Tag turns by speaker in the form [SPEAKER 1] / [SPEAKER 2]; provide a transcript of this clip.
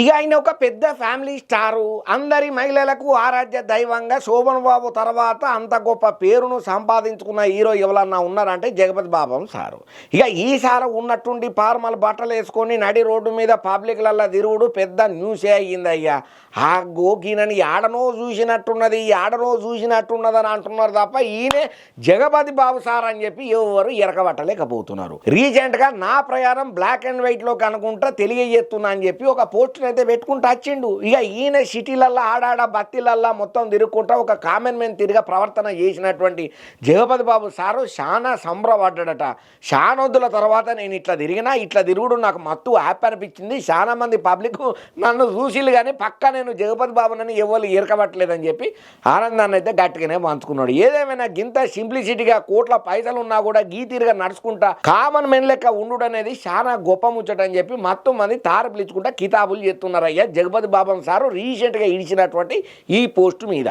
[SPEAKER 1] ఇక ఆయన ఒక పెద్ద ఫ్యామిలీ స్టారు, అందరి మహిళలకు ఆరాధ్య దైవంగా శోభన్ బాబు తర్వాత అంత గొప్ప పేరును సంపాదించుకున్న హీరో ఎవరన్నా ఉన్నారంటే జగపతి బాబం సారు. ఇక ఈసారి ఉన్నట్టుండి ఫార్మల్ బట్టలు వేసుకొని నడి రోడ్డు మీద పబ్లిక్లల్లా తిరుగుడు పెద్ద న్యూసే అయ్యింది అయ్యా. ఆ గోకీనని ఆడనో చూసినట్టున్నదని అంటున్నారు తప్ప ఈయనే జగపతి బాబు సార్ అని చెప్పి ఎవరు ఎరకబట్టలేకపోతున్నారు. రీసెంట్గా నా ప్రయాణం బ్లాక్ అండ్ వైట్లోకి అనుకుంటా తెలియజేస్తున్నా అని చెప్పి ఒక పోస్ట్ అయితే పెట్టుకుంటూ వచ్చిండు. ఇక ఈయన సిటీలల్లో ఆడాడ బత్తీలల్లా మొత్తం తిరుగుకుంటా ఒక కామన్ మ్యాన్ తిరిగా ప్రవర్తన చేసినటువంటి జగపతి బాబు సారు చాలా సంబరపడ్డాడట. శానొద్దుల తర్వాత నేను ఇట్లా తిరుగుడు నాకు మత్తు హ్యాపీ అనిపించింది. చాలా మంది పబ్లిక్ నన్ను చూసిలు కానీ పక్క నేను జగపతి బాబునని ఎవరు ఎరకబట్టలేదని చెప్పి ఆనందాన్ని అయితే గట్టిగానే పంచుకున్నాడు. ఏదేమైనా గింత సింప్లిసిటీగా కోట్ల పైసలు ఉన్నా కూడా గీతీరుగా నడుచుకుంటా కామన్ మెన్ లెక్క ఉండు అనేది చాలా గొప్ప ముచ్చట అని చెప్పి మొత్తం మంది తార పిలుచుకుంటా కితాబులు చేస్తున్నారయ్యా జగపతి బాబం సారు రీసెంట్గా ఇడిచినటువంటి ఈ పోస్టు మీద.